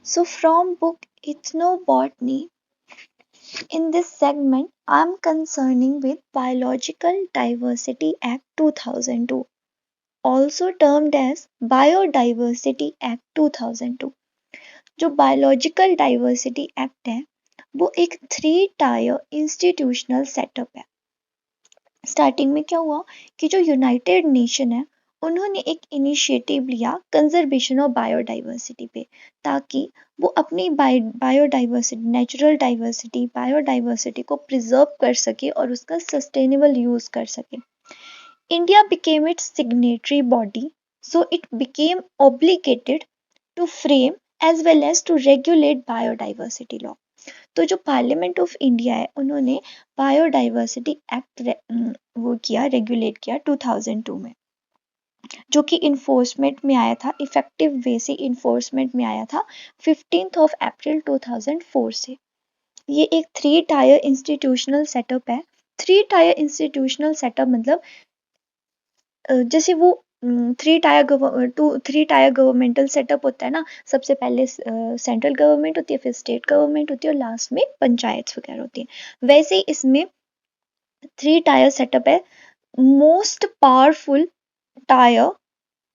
So, from book Ethnobotany, in this segment, I'm concerning with Biological Diversity Act 2002, also termed as Biodiversity Act 2002. जो biological diversity act है वो एक 3 tyre institutional setup है। Starting में क्या हुआ कि जो यूनाइटेड नेशन है उन्होंने एक इनिशिएटिव लिया कंजर्वेशन ऑफ बायोडाइवर्सिटी पे, ताकि वो अपनी बायोडाइवर्सिटी नेचुरल डाइवर्सिटी बायोडाइवर्सिटी को प्रिजर्व कर सके और उसका सस्टेनेबल यूज कर सके। India became its signatory body, so it became obligated to frame as well as to regulate biodiversity law. तो जो पार्लियामेंट ऑफ इंडिया है उन्होंने बायोडाइवर्सिटी एक्ट वो किया रेगुलेट किया 2002 में, जो कि इन्फोर्समेंट में आया था, इफेक्टिव वे से इन्फोर्समेंट में आया था 15 अप्रैल 2004 से। ये एक 3 टायर इंस्टीट्यूशनल सेटअप है। 3 टायर इंस्टीट्यूशनल सेटअप मतलब जैसे वो 3 टायर गवर्नमेंटल सेटअप होता है ना, सबसे पहले सेंट्रल गवर्नमेंट होती है, फिर स्टेट गवर्नमेंट होती है और लास्ट में पंचायत वगैरह होती है। वैसे ही इसमें 3 टायर सेटअप है। Most powerful tyre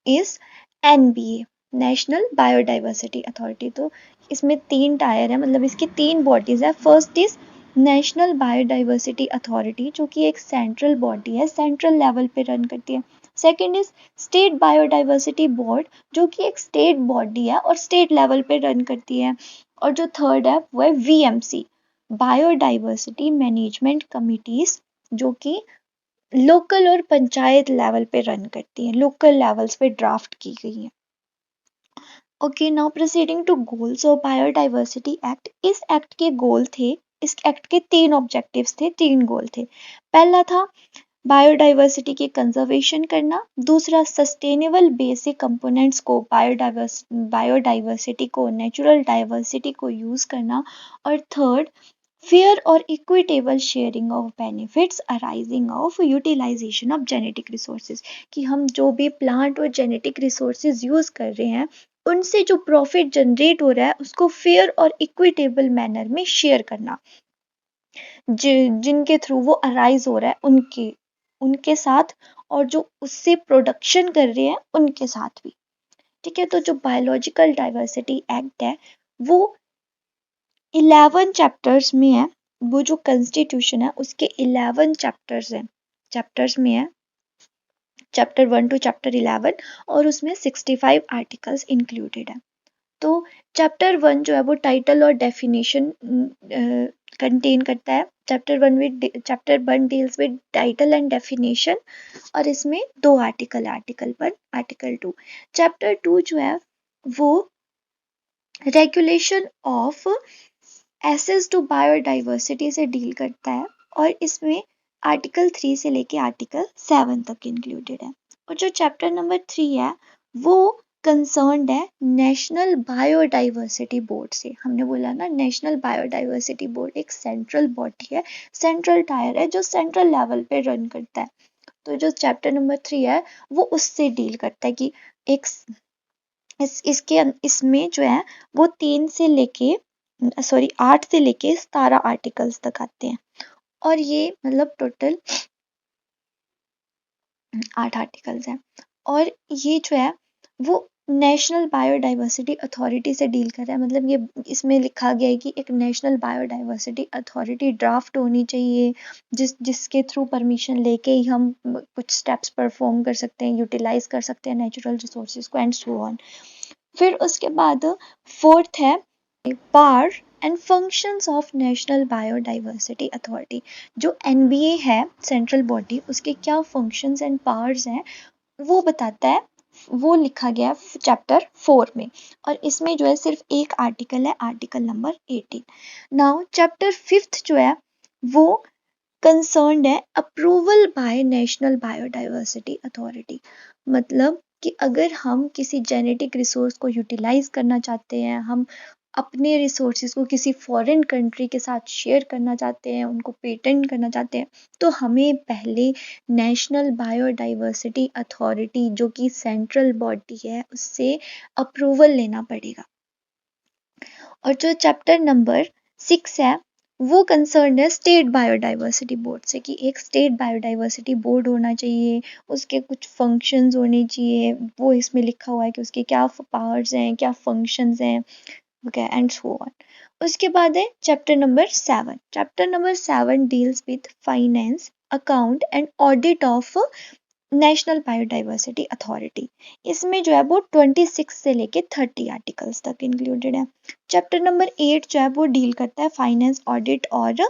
is NBA, national biodiversity authority. तो इसमें 3 टायर है, मतलब इसकी 3 बॉडीज है। First is national biodiversity authority, जो कि एक सेंट्रल बॉडी है, सेंट्रल लेवल पे रन करती है। Second is state biodiversity board, जो कि एक स्टेट बॉडी है और स्टेट लेवल पे रन करती है। और जो थर्ड है वो है वीएमसी, बायोडाइवर्सिटी मैनेजमेंट कमिटीज, जो कि लोकल और पंचायत लेवल पे रन करती हैं, लोकल लेवल्स पे ड्राफ्ट की गई हैं। Okay, now proceeding to goals of biodiversity act. इस एक्ट के गोल थे, इस एक्ट के 3 ऑब्जेक्टिव्स थे, 3 गोल थे। पहला था बायोडाइवर्सिटी की कंजर्वेशन करना, दूसरा सस्टेनेबल बेसिक कंपोनेंट्स को बायोडाइवर्सिटी को नेचुरल डाइवर्सिटी को यूज करना, और थर्ड फेयर और equitable sharing of benefits arising of utilization of genetic resources, कि हम जो भी प्लांट और जेनेटिक रिसोर्सेज यूज कर रहे हैं उनसे जो प्रॉफिट जनरेट हो रहा है उसको फेयर और इक्विटेबल मैनर में शेयर करना, जिनके थ्रू वो अराइज हो रहा है उनके उनके साथ, और जो उससे प्रोडक्शन कर रहे हैं उनके साथ भी। ठीक है, तो जो बायोलॉजिकल डाइवर्सिटी एक्ट है वो 11 चैप्टर्स में है। वो जो कॉन्स्टिट्यूशन है उसके 11 चैप्टर्स हैं, चैप्टर्स में है चैप्टर 1 टू चैप्टर 11, और उसमें 65 आर्टिकल्स इंक्लूडेड है। तो चैप्टर 1 जो है वो टाइटल और डेफिनेशन कंटेन करता है। Chapter 1 deals with title and definition, और इसमें 2 आर्टिकल है, आर्टिकल 1 आर्टिकल 2। चैप्टर 2 जो है वो regulation of access to biodiversity से डील करता है, और इसमें आर्टिकल 3 से लेके आर्टिकल 7 तक इंक्लूडेड है। और जो चैप्टर नंबर 3 है वो कंसर्न्ड है नेशनल बायोडाइवर्सिटी बोर्ड से। हमने बोला ना, नेशनल बायोडाइवर्सिटी बोर्ड एक सेंट्रल बॉडी है, सेंट्रल टायर है जो सेंट्रल लेवल पे रन करता है। तो जो चैप्टर नंबर 3 है वो उससे डील करता है कि एक इसमें जो है वो 8 से लेके 17 आर्टिकल्स तक आते हैं, और ये मतलब टोटल 8 आर्टिकल्स हैं। और ये जो है वो नेशनल बायोडाइवर्सिटी अथॉरिटी से डील कर रहा है, मतलब ये इसमें लिखा गया है कि एक नेशनल बायोडाइवर्सिटी अथॉरिटी ड्राफ्ट होनी चाहिए, जिसके थ्रू परमिशन लेके ही हम कुछ स्टेप्स परफॉर्म कर सकते हैं, यूटिलाइज कर सकते हैं नेचुरल रिसोर्सेज को, एंड सो ऑन। फिर उसके बाद फोर्थ है power and functions of national biodiversity authority. जो एनबीए है सेंट्रल बॉडी, उसके क्या फंक्शंस एंड पावर्स हैं वो बताता है, वो लिखा गया है चैप्टर 4 में। और इसमें जो है सिर्फ एक आर्टिकल है, आर्टिकल नंबर 18। नाउ चैप्टर 5 जो है वो कंसर्न्ड है approval bye national biodiversity authority. मतलब कि अगर हम किसी जेनेटिक रिसोर्स को यूटिलाइज करना चाहते हैं, हम अपने रिसोर्सेज को किसी फॉरेन कंट्री के साथ शेयर करना चाहते हैं, उनको पेटेंट करना चाहते हैं, तो हमें पहले नेशनल बायोडाइवर्सिटी अथॉरिटी जो कि सेंट्रल बॉडी है उससे अप्रूवल लेना पड़ेगा। और जो चैप्टर नंबर 6 है वो कंसर्न है स्टेट बायोडाइवर्सिटी बोर्ड से, कि एक स्टेट बायोडाइवर्सिटी बोर्ड होना चाहिए, उसके कुछ फंक्शंस होने चाहिए, वो इसमें लिखा हुआ है कि उसके क्या पावर्स हैं, क्या फंक्शंस हैं, ओके एंड सो ऑन। उसके बाद है chapter number 7। Chapter number 7 deals with finance, account and audit of national biodiversity authority. इसमें जो है वो 26 से लेके 30 आर्टिकल्स तक इंक्लूडेड है। चैप्टर नंबर 8 जो है वो डील करता है फाइनेंस, ऑडिट और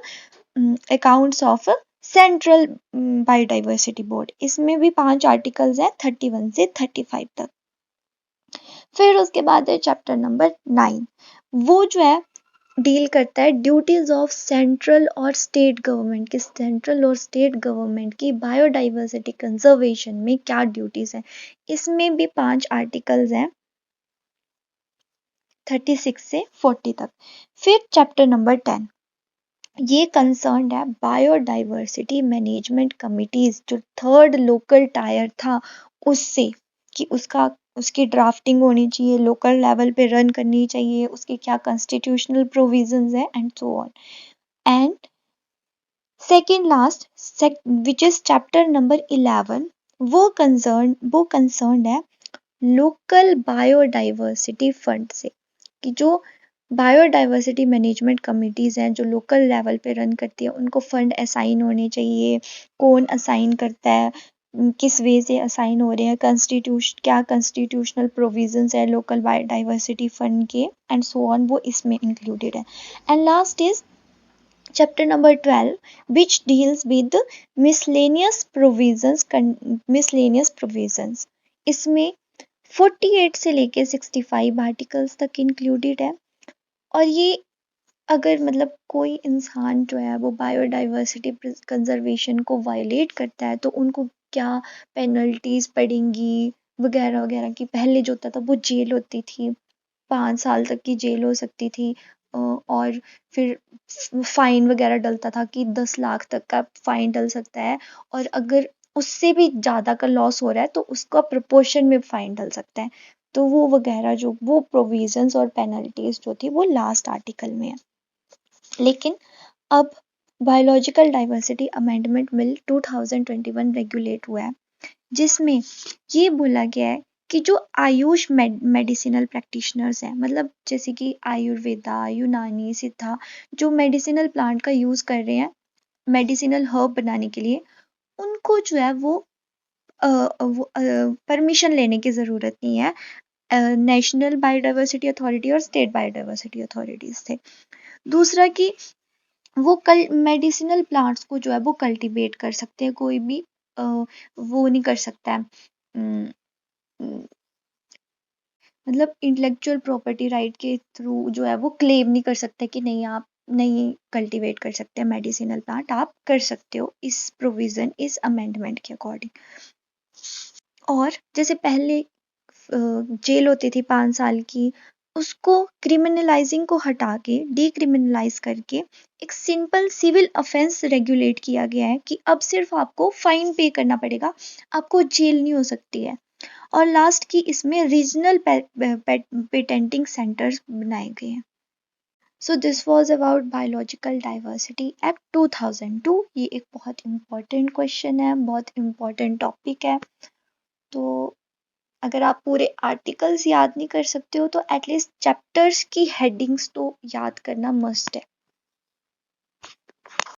accounts of central biodiversity board. इसमें भी 5 आर्टिकल्स हैं 31 से 35 तक। फिर उसके बाद है चैप्टर नंबर 9, वो जो है डील करता है ड्यूटीज ऑफ सेंट्रल और स्टेट गवर्नमेंट, कि सेंट्रल और स्टेट गवर्नमेंट की बायोडाइवर्सिटी कंजर्वेशन में क्या ड्यूटीज हैं। इसमें भी 5 आर्टिकल्स हैं 36 से 40 तक। फिर चैप्टर नंबर 10, ये कंसर्न है बायोडाइवर्सिटी मैनेजमेंट कमिटीज, जो थर्ड लोकल टायर था उससे, कि उसकी ड्राफ्टिंग होनी चाहिए, लोकल लेवल पे रन करनी चाहिए, उसके क्या कॉन्स्टिट्यूशनल प्रोविजंस है and so on. And second last which is chapter number 11, वो कंसर्न है लोकल बायोडाइवर्सिटी फंड से, कि जो बायोडाइवर्सिटी मैनेजमेंट कमिटीज हैं जो लोकल लेवल पे रन करती है उनको फंड असाइन होने चाहिए, कौन असाइन करता है, किस वे से असाइन हो रहे हैं, क्या कॉन्स्टिट्यूशनल प्रोविजंस है लोकल बायोडाइवर्सिटी फंड के एंड सो ऑन, वो इसमें इंक्लूडेड है। And last is chapter number 12 which deals with miscellaneous provisions। इसमें 48 से लेके 65 आर्टिकल्स तक इंक्लूडेड है। और ये अगर मतलब कोई इंसान जो है वो बायोडाइवर्सिटी कंजर्वेशन को वायलेट करता है तो उनको क्या पेनल्टीज पड़ेंगी वगैरह वगैरह, की पहले जो होता था वो जेल होती थी, 5 साल तक की जेल हो सकती थी, और फिर फाइन वगैरह डलता था कि 10 लाख तक का फाइन डल सकता है, और अगर उससे भी ज़्यादा का लॉस हो रहा है तो उसका प्रोपोर्शन में फाइन डल सकता है। तो वो वगैरह जो वो प्रोविजंस और पेनल्टीज जो थी वो लास्ट आर्टिकल में है। लेकिन अब biological diversity amendment bill 2021 regulate हुआ है, जिसमें ये बोला गया है कि जो आयुष मेडिसिनल प्रैक्टिशनर्स हैं, मतलब जैसे कि आयुर्वेदा, यूनानी, सिद्धा, जो मेडिसिनल प्लांट का यूज़ कर रहे हैं मेडिसिनल हर्ब बनाने के लिए, उनको जो है वो परमिशन लेने की ज़रूरत नहीं है नेशनल बायोडाइवर्सिटी अथॉरिटी और स्टेट बायोडाइवर्सिटी अथॉरिटीज से। दूसरा कि वो मेडिसिनल प्लांट्स को जो है वो कल्टीवेट कर सकते हैं, कोई भी वो नहीं कर सकता है, मतलब इंटेलेक्चुअल प्रॉपर्टी राइट के थ्रू जो है वो क्लेम नहीं कर सकते कि नहीं आप नहीं कल्टीवेट कर सकते मेडिसिनल प्लांट, आप कर सकते हो इस प्रोविजन, इस अमेंडमेंट के अकॉर्डिंग। और जैसे पहले जेल होती थी 5 साल की, उसको क्रिमिनलाइजिंग को हटा के डीक्रिमिनलाइज करके एक सिंपल सिविल ऑफेंस रेगुलेट किया गया है, कि अब सिर्फ आपको फाइन पे करना पड़ेगा, आपको जेल नहीं हो सकती है। और लास्ट की इसमें रीजनल पेटेंटिंग सेंटर्स बनाए गए हैं। So this was about biological diversity act 2002। ये एक बहुत इम्पोर्टेंट क्वेश्चन है, बहुत इम्पोर्टेंट टॉपिक है। तो अगर आप पूरे आर्टिकल्स याद नहीं कर सकते हो तो एटलीस्ट चैप्टर्स की हेडिंग्स तो याद करना मस्ट है।